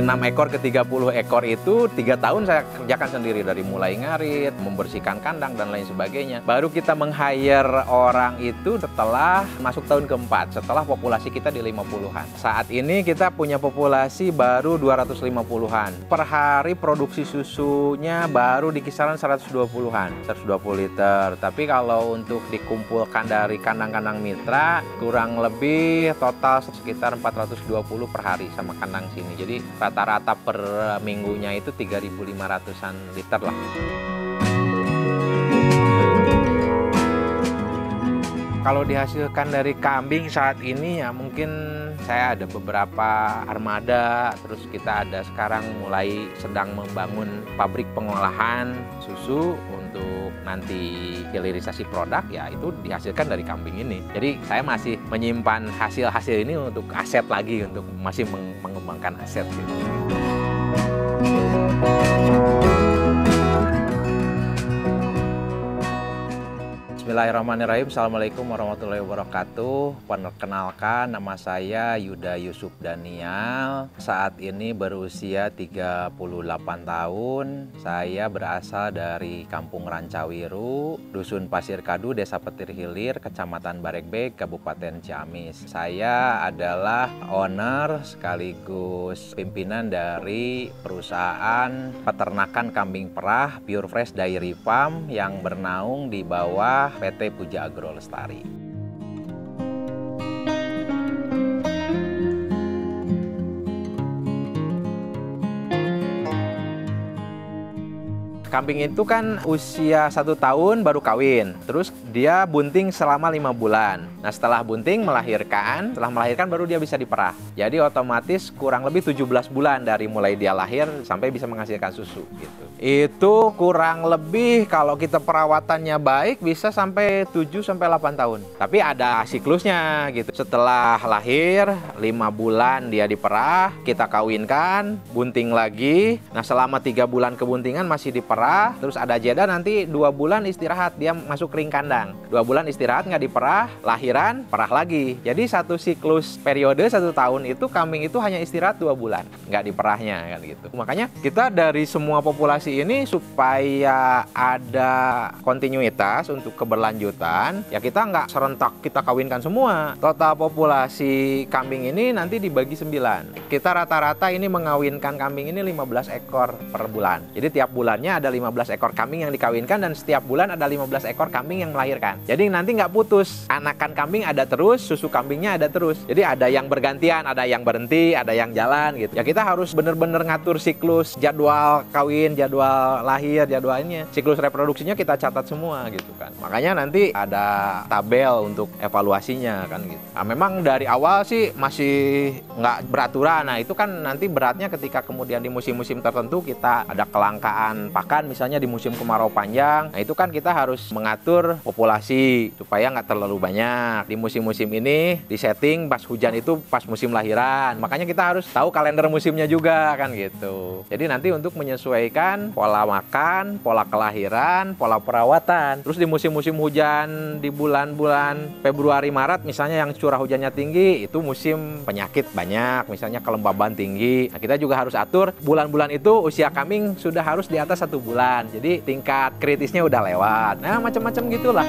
6 ekor ke 30 ekor itu 3 tahun saya kerjakan sendiri, dari mulai ngarit, membersihkan kandang dan lain sebagainya. Baru kita meng-hire orang itu setelah masuk tahun keempat, setelah populasi kita di 50-an. Saat ini kita punya populasi baru 250-an. Per hari produksi susunya baru di kisaran 120-an, 120 liter. Tapi kalau untuk dikumpulkan dari kandang-kandang mitra, kurang lebih total sekitar 420 per hari sama kandang sini. Jadi rata-rata per minggunya itu 3.500-an liter lah. Kalau dihasilkan dari kambing saat ini ya mungkin saya ada beberapa armada, terus kita ada sekarang mulai sedang membangun pabrik pengolahan susu untuk nanti hilirisasi produk, ya itu dihasilkan dari kambing ini. Jadi saya masih menyimpan hasil-hasil ini untuk aset lagi, untuk masih mengembangkan aset gitu. Bismillahirrahmanirrahim. Assalamualaikum warahmatullahi wabarakatuh. Perkenalkan, nama saya Yuda Yusuf Daniel. Saat ini berusia 38 tahun. Saya berasal dari Kampung Rancawiru, Dusun Pasir Kadu, Desa Petir Hilir, Kecamatan Barekbek, Kabupaten Ciamis. Saya adalah owner sekaligus pimpinan dari perusahaan peternakan kambing perah Pure Fresh Dairy Farm yang bernaung di bawah PT Puja Agro Lestari. Kambing itu kan usia 1 tahun baru kawin, terus dia bunting selama 5 bulan. Nah setelah bunting melahirkan, setelah melahirkan baru dia bisa diperah. Jadi otomatis kurang lebih 17 bulan dari mulai dia lahir sampai bisa menghasilkan susu gitu. Itu kurang lebih kalau kita perawatannya baik bisa sampai 7-8 tahun. Tapi ada siklusnya gitu. Setelah lahir 5 bulan dia diperah, kita kawinkan, bunting lagi. Nah selama 3 bulan kebuntingan masih diperah, terus ada jeda nanti 2 bulan istirahat, dia masuk ring kandang. 2 bulan istirahat nggak diperah, lahiran, perah lagi. Jadi satu siklus periode 1 tahun itu kambing itu hanya istirahat 2 bulan, nggak diperahnya kan gitu. Makanya kita dari semua populasi ini supaya ada kontinuitas untuk keberlanjutan, ya kita nggak serentak kita kawinkan semua. Total populasi kambing ini nanti dibagi 9. Kita rata-rata ini mengawinkan kambing ini 15 ekor per bulan. Jadi tiap bulannya ada 15 ekor kambing yang dikawinkan dan setiap bulan ada 15 ekor kambing yang melahirkan. Jadi nanti nggak putus, anakan kambing ada terus, susu kambingnya ada terus. Jadi ada yang bergantian, ada yang berhenti, ada yang jalan gitu. Ya kita harus bener-bener ngatur siklus, jadwal kawin, jadwal lahir, jadwalnya, siklus reproduksinya kita catat semua gitu kan. Makanya nanti ada tabel untuk evaluasinya kan gitu. Nah, memang dari awal sih masih nggak beraturan. Nah itu kan nanti beratnya ketika kemudian di musim-musim tertentu kita ada kelangkaan pakan, misalnya di musim kemarau panjang. Nah itu kan kita harus mengatur populasi supaya nggak terlalu banyak. Di musim-musim ini disetting pas hujan itu pas musim lahiran. Makanya kita harus tahu kalender musimnya juga kan gitu. Jadi nanti untuk menyesuaikan pola makan, pola kelahiran, pola perawatan. Terus di musim-musim hujan di bulan-bulan Februari Maret misalnya yang curah hujannya tinggi, itu musim penyakit banyak, misalnya kelembaban tinggi. Nah kita juga harus atur bulan-bulan itu usia kambing sudah harus di atas 1 bulan. Jadi tingkat kritisnya udah lewat. Nah macam-macam gitulah.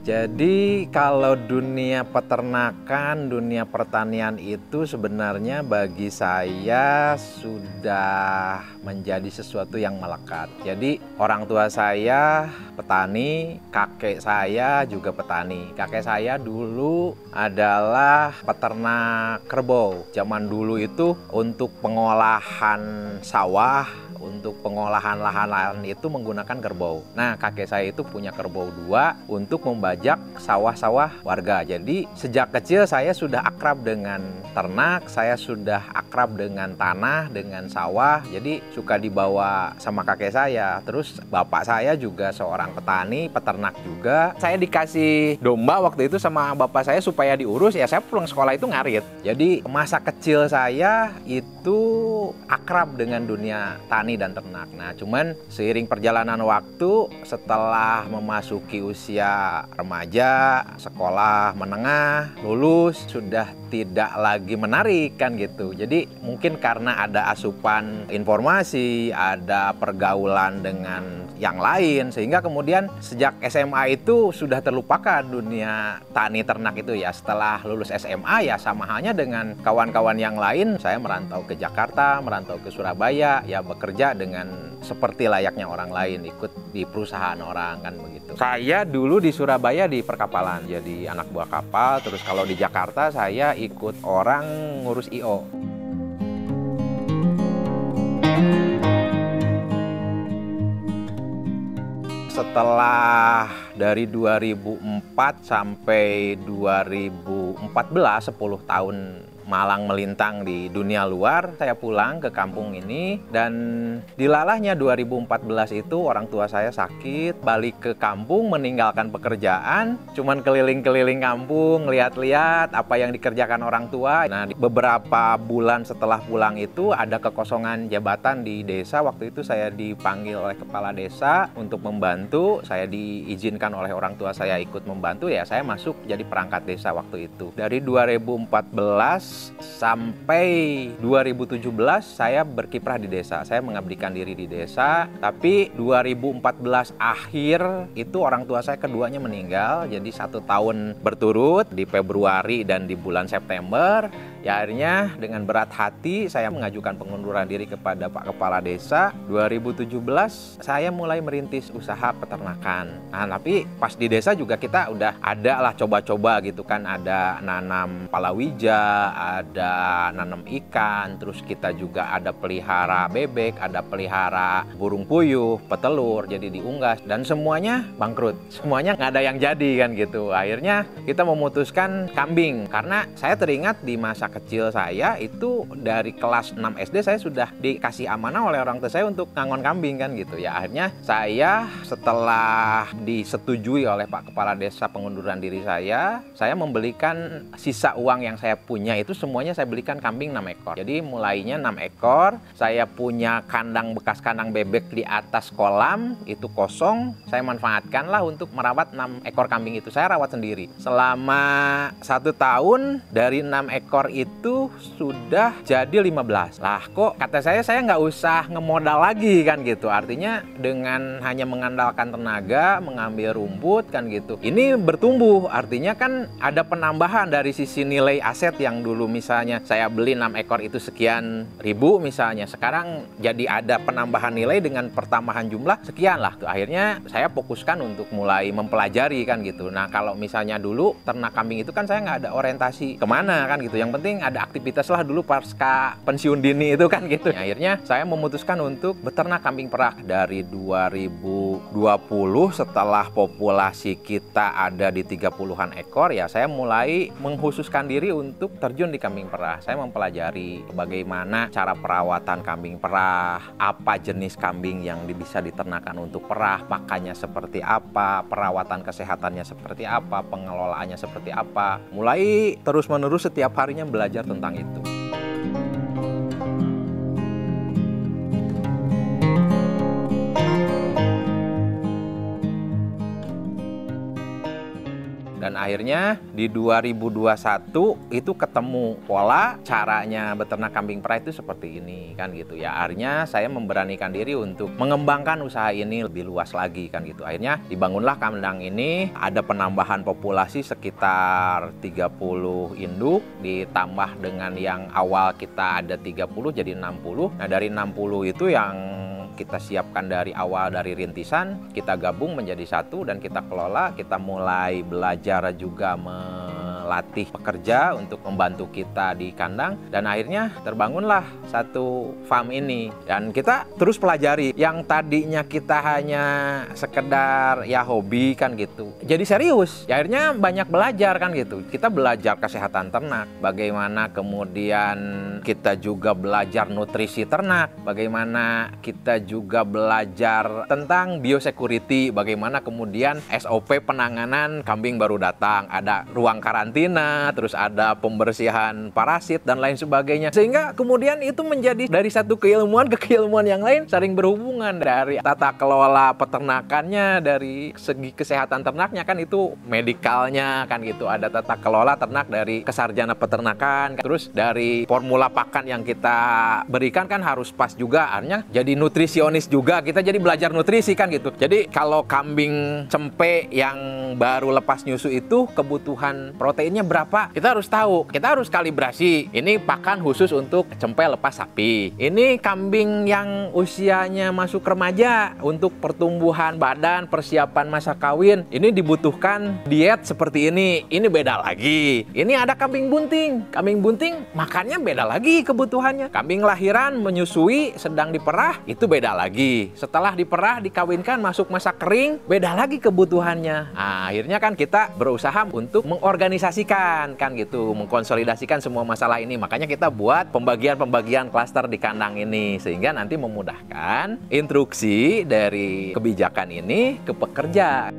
Jadi kalau dunia peternakan, dunia pertanian itu sebenarnya bagi saya sudah menjadi sesuatu yang melekat. Jadi orang tua saya petani, kakek saya juga petani. Kakek saya dulu adalah peternak kerbau. Zaman dulu itu untuk pengolahan sawah, untuk pengolahan lahan-lahan itu menggunakan kerbau. Nah, kakek saya itu punya kerbau 2 untuk membajak sawah-sawah warga. Jadi, sejak kecil saya sudah akrab dengan ternak, saya sudah akrab dengan tanah, dengan sawah. Jadi, suka dibawa sama kakek saya. Terus, bapak saya juga seorang petani, peternak juga. Saya dikasih domba waktu itu sama bapak saya supaya diurus, ya saya pulang sekolah itu ngarit. Jadi, masa kecil saya itu akrab dengan dunia tani tani dan ternak. Nah, cuman seiring perjalanan waktu, setelah memasuki usia remaja, sekolah menengah, lulus, sudah tidak lagi menarik kan gitu. Jadi mungkin karena ada asupan informasi, ada pergaulan dengan yang lain, sehingga kemudian sejak SMA itu sudah terlupakan dunia tani ternak itu ya. Setelah lulus SMA ya sama halnya dengan kawan-kawan yang lain, saya merantau ke Jakarta, merantau ke Surabaya, ya bekerja dengan seperti layaknya orang lain, ikut di perusahaan orang kan begitu. Saya dulu di Surabaya di perkapalan, jadi anak buah kapal. Terus kalau di Jakarta saya ikut orang ngurus IO. Setelah dari 2004 sampai 2014, 10 tahun malang melintang di dunia luar, saya pulang ke kampung ini dan dilalahnya 2014 itu orang tua saya sakit, balik ke kampung meninggalkan pekerjaan, cuman keliling-keliling kampung, lihat-lihat apa yang dikerjakan orang tua. Nah, beberapa bulan setelah pulang itu ada kekosongan jabatan di desa. Waktu itu saya dipanggil oleh kepala desa untuk membantu, saya diizinkan oleh orang tua saya ikut membantu, ya saya masuk jadi perangkat desa waktu itu. Dari 2014 sampai 2017 saya berkiprah di desa. Saya mengabdikan diri di desa. Tapi 2014 akhir itu orang tua saya keduanya meninggal. Jadi 1 tahun berturut di Februari dan di bulan September. Ya akhirnya dengan berat hati saya mengajukan pengunduran diri kepada Pak Kepala Desa. 2017 saya mulai merintis usaha peternakan. Nah, tapi pas di desa juga kita udah ada lah coba-coba gitu kan. Ada nanam palawija, ada nanam ikan, terus kita juga ada pelihara bebek, ada pelihara burung puyuh, petelur, jadi diunggas, dan semuanya bangkrut, semuanya nggak ada yang jadi kan gitu. Akhirnya kita memutuskan kambing, karena saya teringat di masa kecil saya itu dari kelas 6 SD saya sudah dikasih amanah oleh orang tua saya untuk ngangon kambing kan gitu ya. Akhirnya saya setelah disetujui oleh Pak Kepala Desa pengunduran diri saya membelikan sisa uang yang saya punya itu semuanya saya belikan kambing 6 ekor. Jadi mulainya 6 ekor, saya punya kandang bekas kandang bebek di atas kolam, itu kosong, saya manfaatkanlah untuk merawat 6 ekor kambing itu. Saya rawat sendiri. Selama 1 tahun, dari 6 ekor itu sudah jadi 15. Lah kok kata saya nggak usah ngemodal lagi kan gitu. Artinya dengan hanya mengandalkan tenaga, mengambil rumput kan gitu. Ini bertumbuh, artinya kan ada penambahan dari sisi nilai aset yang dulu misalnya saya beli 6 ekor itu sekian ribu misalnya, sekarang jadi ada penambahan nilai dengan pertambahan jumlah sekian lah. Akhirnya saya fokuskan untuk mulai mempelajari kan gitu. Nah kalau misalnya dulu ternak kambing itu kan saya nggak ada orientasi kemana kan gitu. Yang penting ada aktivitas lah dulu pasca pensiun dini itu kan gitu. Akhirnya saya memutuskan untuk beternak kambing perah dari 2020 setelah populasi kita ada di 30-an ekor ya saya mulai mengkhususkan diri untuk terjun di kambing perah. Saya mempelajari bagaimana cara perawatan kambing perah, apa jenis kambing yang bisa diternakan untuk perah, pakannya seperti apa, perawatan kesehatannya seperti apa, pengelolaannya seperti apa. Mulai terus-menerus setiap harinya belajar tentang itu. Dan akhirnya di 2021 itu ketemu pola caranya beternak kambing perah itu seperti ini kan gitu ya. Akhirnya saya memberanikan diri untuk mengembangkan usaha ini lebih luas lagi kan gitu. Akhirnya dibangunlah kandang ini, ada penambahan populasi sekitar 30 induk ditambah dengan yang awal kita ada 30 jadi 60. Nah dari 60 itu yang kita siapkan dari awal, dari rintisan, kita gabung menjadi satu dan kita kelola. Kita mulai belajar juga melatih pekerja untuk membantu kita di kandang, dan akhirnya terbangunlah satu farm ini. Dan kita terus pelajari yang tadinya kita hanya sekedar ya hobi kan gitu, jadi serius ya. Akhirnya banyak belajar kan gitu. Kita belajar kesehatan ternak, bagaimana kemudian kita juga belajar nutrisi ternak, bagaimana kita juga belajar tentang biosecurity, bagaimana kemudian SOP penanganan kambing baru datang, ada ruang karantina karantina, terus ada pembersihan parasit dan lain sebagainya. Sehingga kemudian itu menjadi dari satu keilmuan ke keilmuan yang lain saling berhubungan. Dari tata kelola peternakannya, dari segi kesehatan ternaknya kan itu medikalnya kan gitu. Ada tata kelola ternak dari kesarjana peternakan. Terus dari formula pakan yang kita berikan kan harus pas juga. Artinya jadi nutrisionis juga. Kita jadi belajar nutrisi kan gitu. Jadi kalau kambing cempe yang baru lepas nyusu itu kebutuhan proteinnya berapa? Kita harus tahu. Kita harus kalibrasi. Ini pakan khusus untuk cempe lepas sapi. Ini kambing yang usianya masuk remaja untuk pertumbuhan badan, persiapan masa kawin. Ini dibutuhkan diet seperti ini. Ini beda lagi. Ini ada kambing bunting. Kambing bunting makannya beda lagi kebutuhannya. Kambing lahiran menyusui sedang diperah itu beda lagi. Setelah diperah dikawinkan masuk masa kering beda lagi kebutuhannya. Nah, akhirnya kan kita berusaha untuk mengorganisasikan kan gitu, mengkonsolidasikan semua masalah ini. Makanya kita buat pembagian-pembagian klaster di kandang ini sehingga nanti memudahkan instruksi dari kebijakan ini ke pekerja.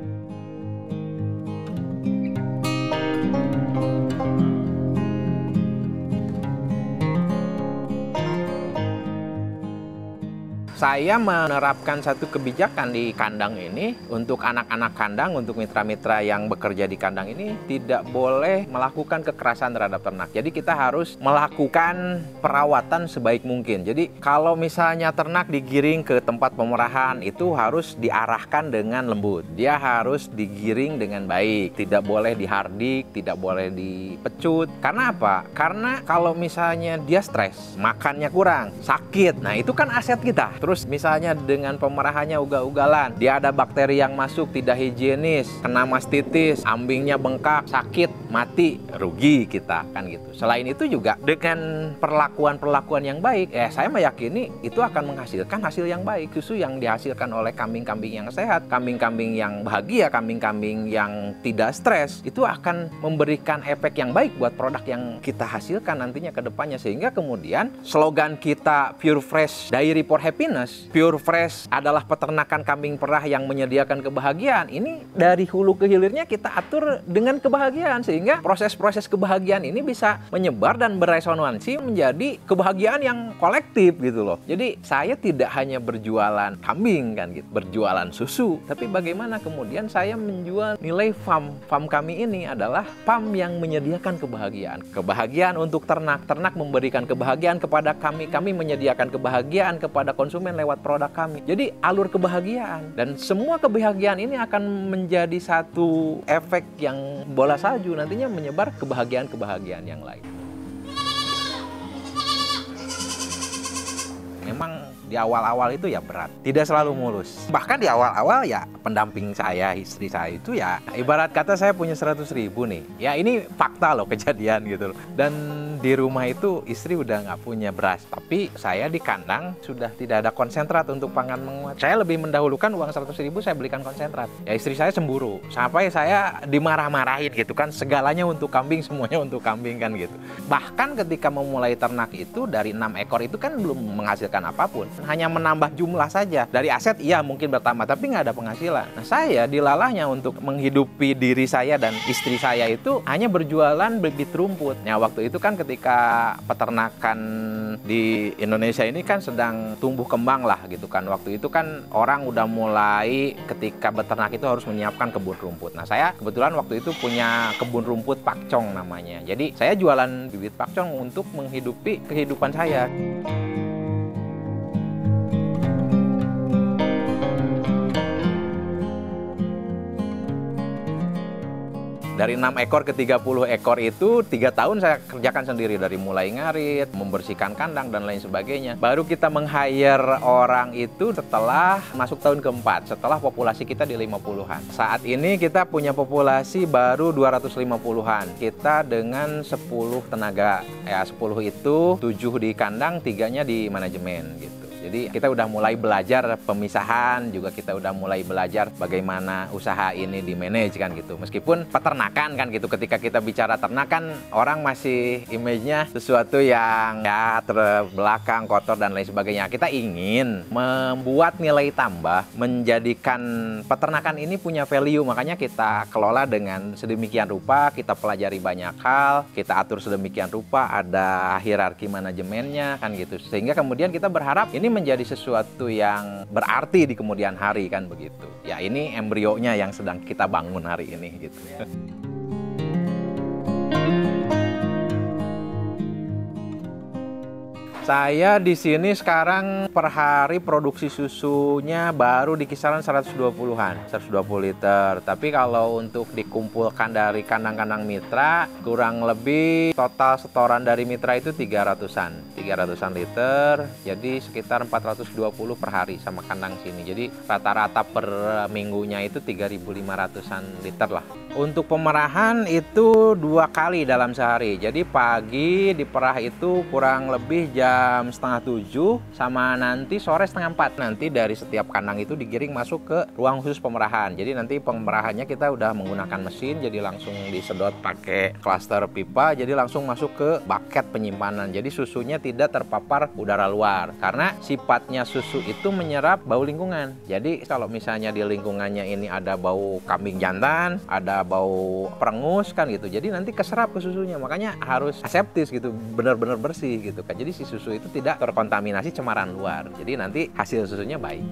Saya menerapkan satu kebijakan di kandang ini untuk anak-anak kandang, untuk mitra-mitra yang bekerja di kandang ini tidak boleh melakukan kekerasan terhadap ternak. Jadi kita harus melakukan perawatan sebaik mungkin. Jadi kalau misalnya ternak digiring ke tempat pemerahan itu harus diarahkan dengan lembut. Dia harus digiring dengan baik, tidak boleh dihardik, tidak boleh dipecut. Karena apa? Karena kalau misalnya dia stres, makannya kurang, sakit, nah itu kan aset kita. Terus misalnya dengan pemerahannya ugal-ugalan, dia ada bakteri yang masuk tidak higienis, kena mastitis, ambingnya bengkak, sakit, mati, rugi kita kan gitu. Selain itu juga dengan perlakuan-perlakuan yang baik, saya meyakini itu akan menghasilkan hasil yang baik. Susu yang dihasilkan oleh kambing-kambing yang sehat, kambing-kambing yang bahagia, kambing-kambing yang tidak stres, itu akan memberikan efek yang baik buat produk yang kita hasilkan nantinya ke depannya. Sehingga kemudian slogan kita Pure Fresh Dairy for Happiness, Pure Fresh adalah peternakan kambing perah yang menyediakan kebahagiaan. Ini dari hulu ke hilirnya kita atur dengan kebahagiaan sehingga proses-proses kebahagiaan ini bisa menyebar dan beresonansi menjadi kebahagiaan yang kolektif gitu loh. Jadi saya tidak hanya berjualan kambing kan gitu, berjualan susu, tapi bagaimana kemudian saya menjual nilai farm kami ini adalah farm yang menyediakan kebahagiaan. Kebahagiaan untuk ternak, ternak memberikan kebahagiaan kepada kami, kami menyediakan kebahagiaan kepada konsumen lewat produk kami. Jadi alur kebahagiaan dan semua kebahagiaan ini akan menjadi satu efek yang bola salju nantinya menyebar kebahagiaan-kebahagiaan yang lain. Memang di awal-awal itu ya berat, tidak selalu mulus. Bahkan di awal-awal ya pendamping saya, istri saya itu ya ibarat kata saya punya 100.000 nih. Ya ini fakta loh, kejadian gitu loh. Dan di rumah itu istri udah nggak punya beras. Tapi saya di kandang sudah tidak ada konsentrat untuk pangan menguat. Saya lebih mendahulukan uang 100.000 saya belikan konsentrat. Ya istri saya cemburu. Sampai saya dimarah-marahin gitu kan. Segalanya untuk kambing, semuanya untuk kambing kan gitu. Bahkan ketika memulai ternak itu dari 6 ekor itu kan belum menghasilkan apapun. Hanya menambah jumlah saja. Dari aset iya mungkin bertambah, tapi nggak ada penghasilan. Nah saya dilalahnya untuk menghidupi diri saya dan istri saya itu hanya berjualan bibit rumput. Nah waktu itu kan ketika peternakan di Indonesia ini kan sedang tumbuh kembang lah gitu kan. Waktu itu kan orang udah mulai ketika beternak itu harus menyiapkan kebun rumput. Nah saya kebetulan waktu itu punya kebun rumput pakcong namanya. Jadi saya jualan bibit pakcong untuk menghidupi kehidupan saya. Dari 6 ekor ke 30 ekor itu 3 tahun saya kerjakan sendiri. Dari mulai ngarit, membersihkan kandang, dan lain sebagainya. Baru kita meng-hire orang itu setelah masuk tahun keempat. Setelah populasi kita di 50-an. Saat ini kita punya populasi baru 250-an. Kita dengan 10 tenaga. Ya 10 itu 7 di kandang, 3-nya di manajemen gitu. Jadi kita udah mulai belajar pemisahan, juga kita udah mulai belajar bagaimana usaha ini di-manage kan gitu. Meskipun peternakan kan gitu, ketika kita bicara ternak kan orang masih image-nya sesuatu yang ya terbelakang, kotor dan lain sebagainya. Kita ingin membuat nilai tambah, menjadikan peternakan ini punya value, makanya kita kelola dengan sedemikian rupa, kita pelajari banyak hal, kita atur sedemikian rupa, ada hierarki manajemennya kan gitu. Sehingga kemudian kita berharap ini menjadi sesuatu yang berarti di kemudian hari kan begitu. Ya ini embrionya yang sedang kita bangun hari ini gitu. Saya di sini sekarang per hari produksi susunya baru di kisaran 120-an, 120 liter. Tapi kalau untuk dikumpulkan dari kandang-kandang mitra, kurang lebih total setoran dari mitra itu 300-an liter. Jadi sekitar 420 per hari sama kandang sini. Jadi rata-rata per minggunya itu 3.500-an liter lah. Untuk pemerahan itu 2 kali dalam sehari. Jadi pagi diperah itu kurang lebih jam setengah 7 sama nanti sore setengah 4. Nanti dari setiap kandang itu digiring masuk ke ruang khusus pemerahan. Jadi nanti pemerahannya kita udah menggunakan mesin, jadi langsung disedot pakai klaster pipa, jadi langsung masuk ke bucket penyimpanan. Jadi susunya tidak terpapar udara luar. Karena sifatnya susu itu menyerap bau lingkungan. Jadi kalau misalnya di lingkungannya ini ada bau kambing jantan, ada bau perengus kan gitu, jadi nanti keserap ke susunya, makanya harus aseptis gitu, benar-benar bersih gitu kan. Jadi si susu itu tidak terkontaminasi cemaran luar, jadi nanti hasil susunya baik.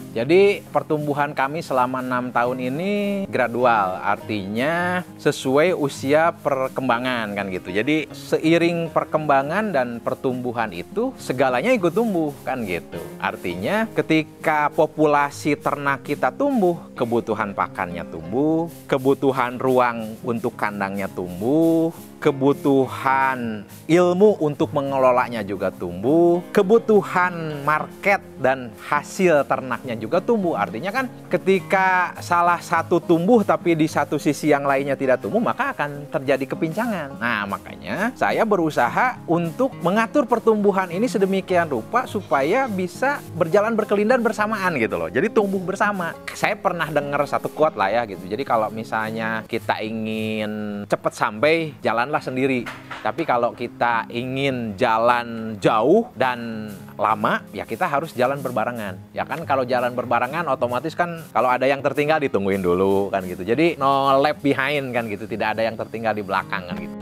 Jadi pertumbuhan kami selama 6 tahun ini gradual, artinya sesuai usia perkembangan kan gitu. Jadi seiring perkembangan dan pertumbuhan itu segalanya ikut tumbuh kan gitu. Artinya ketika populasi ternak kita tumbuh, kebutuhan pakannya tumbuh, kebutuhan ruang untuk kandangnya tumbuh, kebutuhan ilmu untuk mengelolanya juga tumbuh, kebutuhan market dan hasil ternaknya juga tumbuh. Artinya kan ketika salah satu tumbuh tapi di satu sisi yang lainnya tidak tumbuh, maka akan terjadi kepincangan. Nah, makanya saya berusaha untuk mengatur pertumbuhan ini sedemikian rupa supaya bisa berjalan berkelindan bersamaan gitu loh. Jadi tumbuh bersama. Saya pernah dengar satu quote lah ya gitu. Jadi kalau misalnya kita ingin cepat sampai, jalanlah sendiri. Tapi kalau kita ingin jalan jauh dan lama, ya kita harus jalan berbarengan. Ya kan kalau jalan berbarengan otomatis kan kalau ada yang tertinggal ditungguin dulu kan gitu. Jadi no left behind kan gitu, tidak ada yang tertinggal di belakang kan gitu.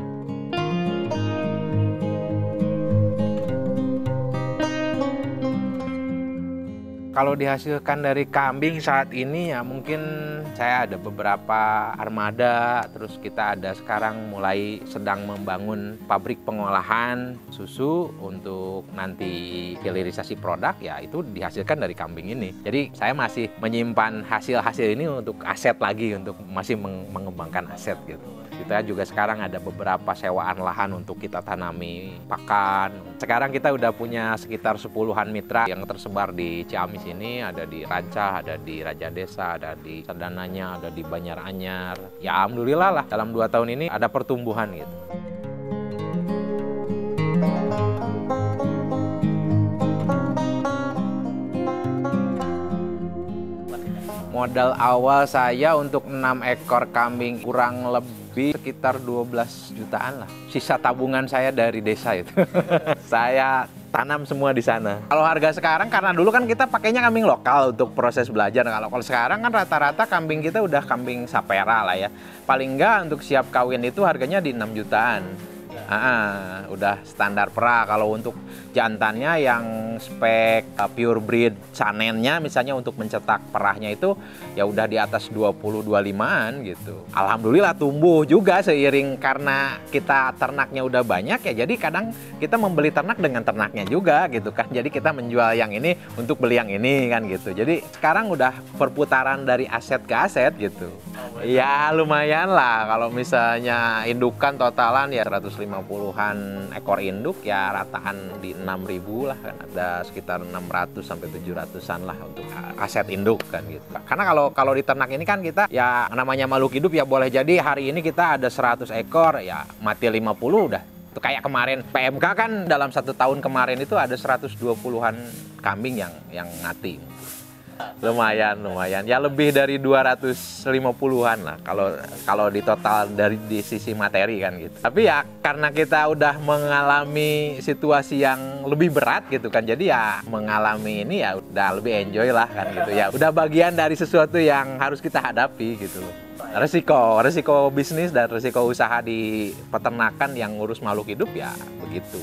Kalau dihasilkan dari kambing saat ini ya mungkin saya ada beberapa armada, terus kita ada sekarang mulai sedang membangun pabrik pengolahan susu untuk nanti hilirisasi produk, ya itu dihasilkan dari kambing ini. Jadi saya masih menyimpan hasil-hasil ini untuk aset lagi, untuk masih mengembangkan aset gitu. Kita juga sekarang ada beberapa sewaan lahan untuk kita tanami pakan. Sekarang kita udah punya sekitar 10-an mitra yang tersebar di Ciamis ini, ada di Rancah, ada di Raja Desa, ada di Sadananya, ada di Banyaranyar. Ya alhamdulillah lah dalam 2 tahun ini ada pertumbuhan gitu. Modal awal saya untuk 6 ekor kambing kurang lebih sekitar 12 jutaan lah. Sisa tabungan saya dari desa itu. Saya tanam semua di sana. Kalau harga sekarang, karena dulu kan kita pakainya kambing lokal untuk proses belajar. Kalau sekarang kan rata-rata kambing kita udah kambing sapera lah ya. Paling enggak untuk siap kawin itu harganya di 6 jutaan. Udah standar perah. Kalau untuk jantannya yang spek pure breed Sanennya misalnya untuk mencetak perahnya itu ya udah di atas 20-25an gitu. Alhamdulillah tumbuh juga seiring karena kita ternaknya udah banyak ya, jadi kadang kita membeli ternak dengan ternaknya juga gitu kan. Jadi kita menjual yang ini untuk beli yang ini kan gitu. Jadi sekarang udah perputaran dari aset ke aset gitu. Ya lumayan lah, kalau misalnya indukan totalan ya 150 150-an ekor induk, ya rataan di 6.000 lah kan, ada sekitar 600 sampai 700-an lah untuk aset induk kan gitu. Karena kalau di ternak ini kan kita ya namanya makhluk hidup, ya boleh jadi hari ini kita ada 100 ekor, ya mati 50 udah. Itu kayak kemarin PMK kan dalam 1 tahun kemarin itu ada 120-an kambing yang mati. Lumayan ya, lebih dari 250-an lah kalau di total di sisi materi kan gitu. Tapi ya karena kita udah mengalami situasi yang lebih berat gitu kan, jadi ya mengalami ini ya udah lebih enjoy lah kan gitu ya, udah bagian dari sesuatu yang harus kita hadapi gitu loh. Resiko bisnis dan resiko usaha di peternakan yang ngurus makhluk hidup ya begitu.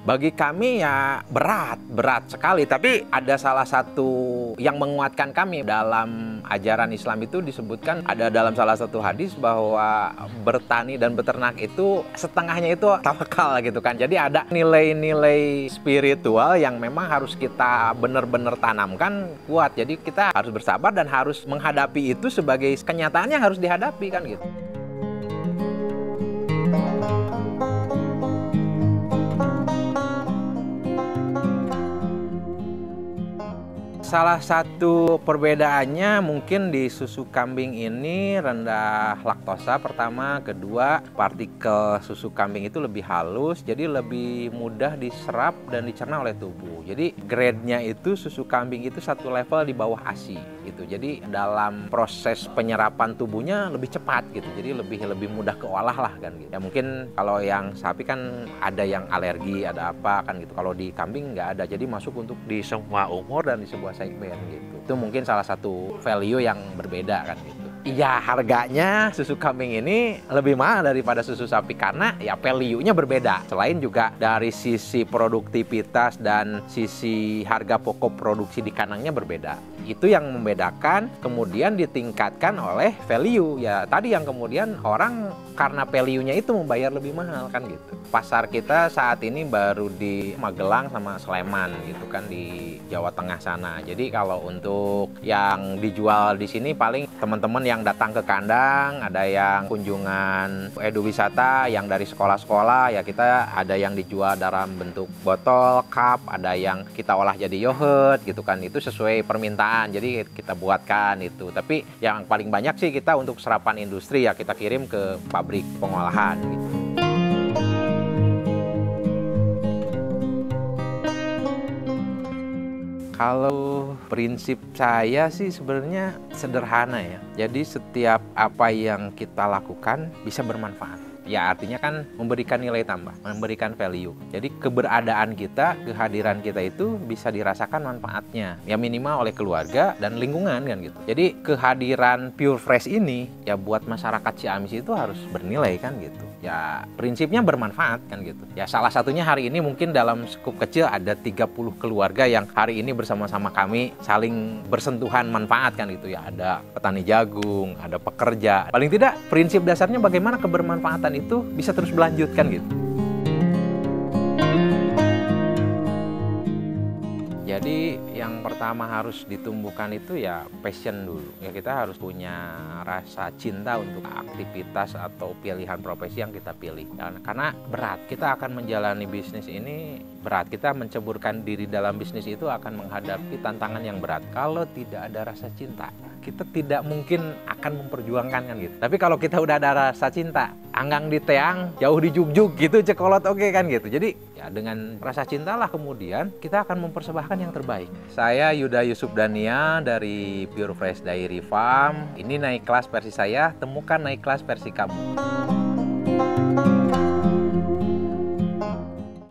Bagi kami ya berat sekali, tapi ada salah satu yang menguatkan kami. Dalam ajaran Islam itu disebutkan, ada dalam salah satu hadis bahwa bertani dan beternak itu setengahnya itu tawakal gitu kan. Jadi ada nilai-nilai spiritual yang memang harus kita benar-benar tanamkan kuat. Jadi kita harus bersabar dan harus menghadapi itu sebagai kenyataan yang harus dihadapi kan gitu. Salah satu perbedaannya mungkin di susu kambing ini rendah laktosa pertama, kedua partikel susu kambing itu lebih halus, jadi lebih mudah diserap dan dicerna oleh tubuh. Jadi grade-nya itu susu kambing itu satu level di bawah ASI gitu. Jadi dalam proses penyerapan tubuhnya lebih cepat gitu. Jadi lebih mudah keolah lah kan gitu. Ya mungkin kalau yang sapi kan ada yang alergi, ada apa kan gitu. Kalau di kambing nggak ada. Jadi masuk untuk di semua umur dan di sebuah segmen gitu. Itu mungkin salah satu value yang berbeda kan gitu. Iya, harganya susu kambing ini lebih mahal daripada susu sapi karena ya value-nya berbeda. Selain juga dari sisi produktivitas dan sisi harga pokok produksi di kandangnya berbeda. Itu yang membedakan, kemudian ditingkatkan oleh value. Ya tadi yang kemudian orang karena value-nya itu membayar lebih mahal kan gitu. Pasar kita saat ini baru di Magelang sama Sleman gitu kan, di Jawa Tengah sana. Jadi kalau untuk yang dijual di sini paling teman-teman yang datang ke kandang, ada yang kunjungan eduwisata yang dari sekolah-sekolah, ya kita ada yang dijual dalam bentuk botol, cup, ada yang kita olah jadi yogurt gitu kan, itu sesuai permintaan, jadi kita buatkan itu. Tapi yang paling banyak sih kita untuk serapan industri ya kita kirim ke pabrik pengolahan gitu. Kalau prinsip saya sih sebenarnya sederhana ya. Jadi setiap apa yang kita lakukan bisa bermanfaat. Ya artinya kan memberikan nilai tambah, memberikan value. Jadi keberadaan kita, kehadiran kita itu bisa dirasakan manfaatnya. Ya minimal oleh keluarga dan lingkungan kan gitu. Jadi kehadiran Pure Fresh ini ya buat masyarakat Ciamis itu harus bernilai kan gitu. Ya prinsipnya bermanfaat kan gitu. Ya salah satunya hari ini mungkin dalam skup kecil ada 30 keluarga yang hari ini bersama-sama kami saling bersentuhan manfaat kan gitu. Ya ada petani jagung, ada pekerja. Paling tidak prinsip dasarnya bagaimana kebermanfaatan itu bisa terus melanjutkan gitu. Jadi yang pertama harus ditumbuhkan itu ya passion dulu. Ya kita harus punya rasa cinta untuk aktivitas atau pilihan profesi yang kita pilih. Karena berat, kita akan menjalani bisnis ini berat. Kita menceburkan diri dalam bisnis itu akan menghadapi tantangan yang berat. Kalau tidak ada rasa cinta, kita tidak mungkin akan memperjuangkan kan gitu. Tapi kalau kita udah ada rasa cinta, anggang di teang, jauh di jugjug gitu, cekolot oke kan gitu. Jadi ya dengan rasa cintalah kemudian kita akan mempersembahkan yang terbaik. Saya Yuda Yusuf Dania dari Pure Fresh Dairy Farm. Ini naik kelas versi saya, temukan naik kelas versi kamu.